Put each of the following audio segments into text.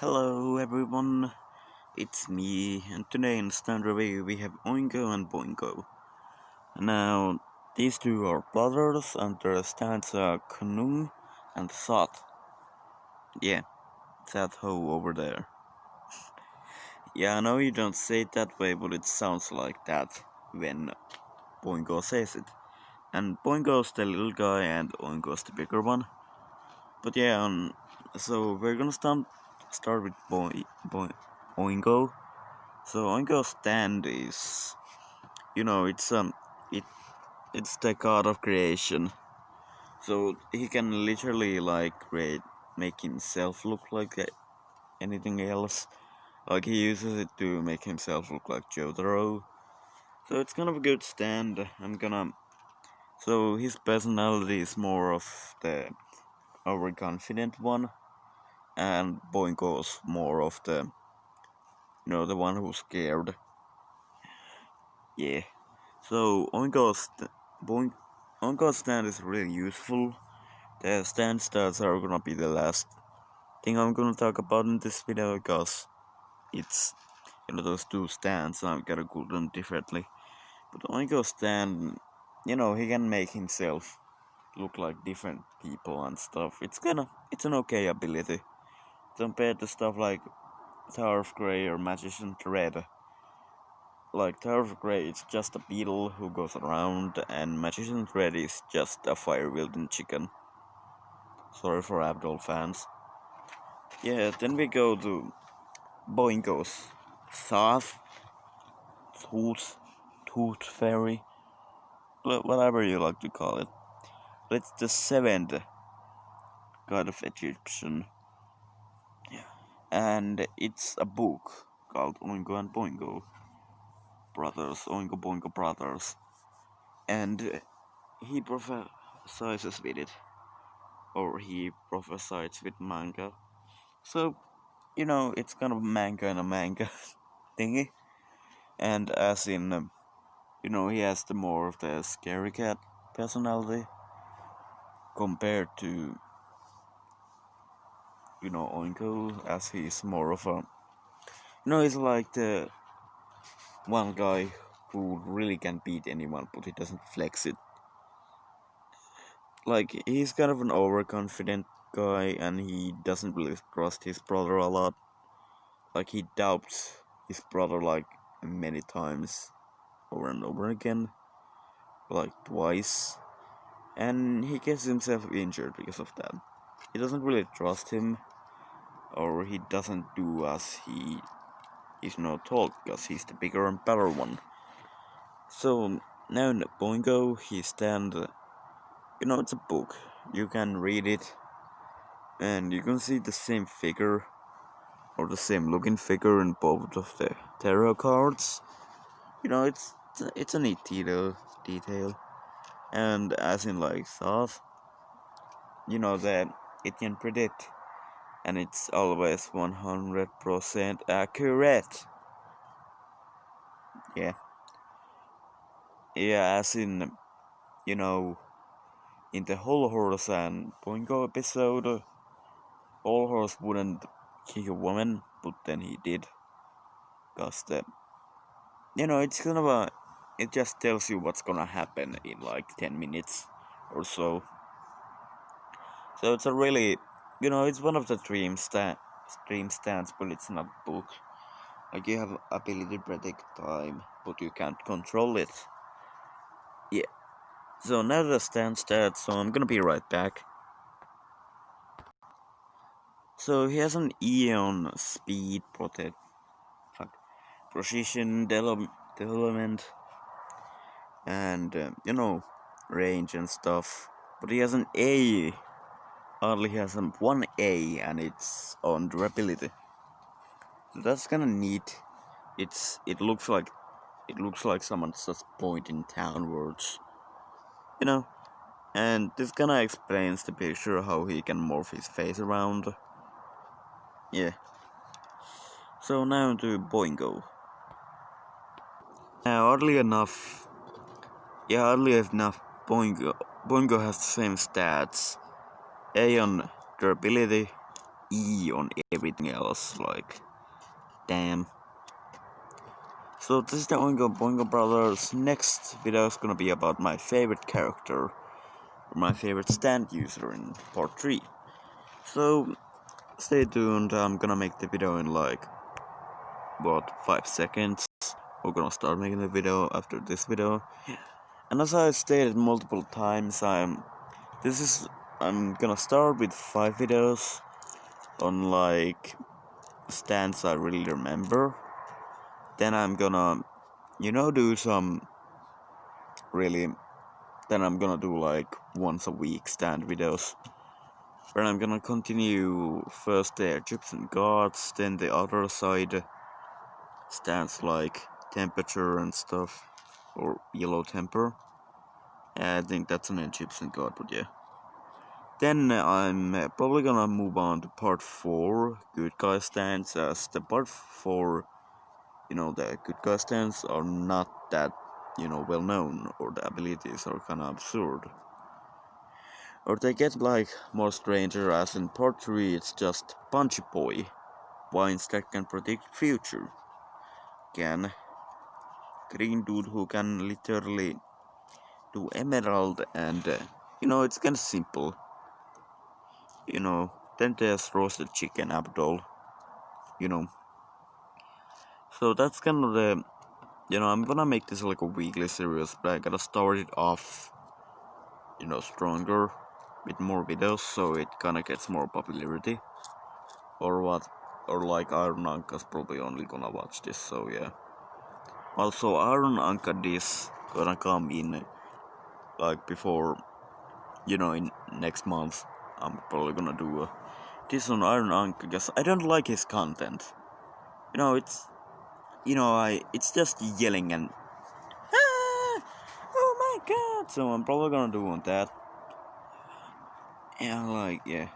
Hello everyone, it's me, and today in Stand Review we have Oingo and Boingo. Now, these two are brothers, and their stands are khnum&toht. Yeah, that hoe over there. Yeah, I know you don't say it that way, but it sounds like that when Boingo says it. And Boingo's the little guy, and Oingo's the bigger one. But yeah, so we're gonna start with Oingo. So Oingo's stand is, it it's the god of creation. So he can literally make himself look like anything else. Like he uses it to make himself look like Jotaro. So it's kind of a good stand. So his personality is more of the overconfident one, and Boingo's more of the one who's scared. Yeah. So Oingo's stand is really useful. The stand stats are gonna be the last thing I'm gonna talk about in this video because it's those two stands. I'm gonna go them differently. But Oingo's stand, he can make himself look like different people and stuff. It's an okay ability compared to stuff like Tower of Grey or Magician Thread. Like Tower of Grey, it's just a beetle who goes around, and Magician Thread is just a fire-wielding chicken. Sorry for Abdul fans. Yeah, then we go to Boingo's Thoth, Tooth Fairy, whatever you like to call it. It's the seventh god of Egyptian. Yeah. And it's a book called Oingo and Boingo Brothers, Oingo Boingo Brothers. And he prophesies with it, or he prophesies with manga. So, it's kind of manga and a manga thingy. And as in, he has the more of the scary cat personality compared to, Oinko, as he's more of a, he's like the one guy who really can beat anyone, but he doesn't flex it. Like, he's kind of an overconfident guy, and he doesn't really trust his brother a lot. Like, he doubts his brother, like, many times over and over again, like twice, and he gets himself injured because of that. He doesn't really trust him, or he doesn't do as he is not told, because he's the bigger and better one. So now in Boingo, he stand, it's a book. You can read it, and you can see the same figure, or the same looking figure in both of the tarot cards. It's a neat detail. And as in like Thoth, that it can predict, and it's always 100% accurate. Yeah. Yeah, as in, in the whole Horse and Boingo episode, Whole Horse wouldn't kick a woman, but then he did. Because it's kind of it just tells you what's gonna happen in like 10 minutes or so. So it's a really, it's one of the dream stands, but it's not book. Like, you have ability to predict time, but you can't control it. Yeah. So now the stand starts, so I'm gonna be right back. So he has an Eon speed, precision, development, and range and stuff. But he has an A. Hardly has one A, and it's on durability. So that's kind of neat. It looks like someone's just pointing downwards, and this kind of explains the picture how he can morph his face around. Yeah. So now to Boingo. Now, oddly enough, Boingo has the same stats: A on durability, E on everything else, like, damn. So this is the Oingo Boingo Brothers. Next video is gonna be about my favorite character, or my favorite stand user in part 3. So stay tuned, I'm gonna make the video in like, 5 seconds. We're gonna start making the video after this video. And as I stated multiple times, I'm gonna start with 5 videos on like stands I really remember. Then I'm gonna, do some really. Then I'm gonna do like once a week stand videos. Where I'm gonna continue first the Egyptian gods, then the other side stands like temperature and stuff, or yellow temper. I think that's an Egyptian god, but yeah. Then I'm probably gonna move on to part 4, good guy stands, as the part 4, the good guy stands are not that, well known, or the abilities are kinda absurd. Or they get like more stranger, as in part 3 it's just Punchy Boy, vines that can predict future. Can green dude who can literally do emerald, and it's kinda simple. Then there's roasted chicken Abdul, you know. So that's kind of the, I'm gonna make this like a weekly series, but I gotta start it off, stronger with more videos, so it kinda gets more popularity. Or what? Or like Iron Anka's probably only gonna watch this, so yeah. Also, Iron Anka this gonna come in like before, in next month. I'm probably gonna do this on Iron Anka because I don't like his content. It's it's just yelling and oh my god. So I'm probably gonna do on that. And yeah.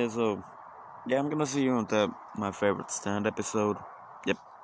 So yeah, I'm gonna see you on my favorite stand episode.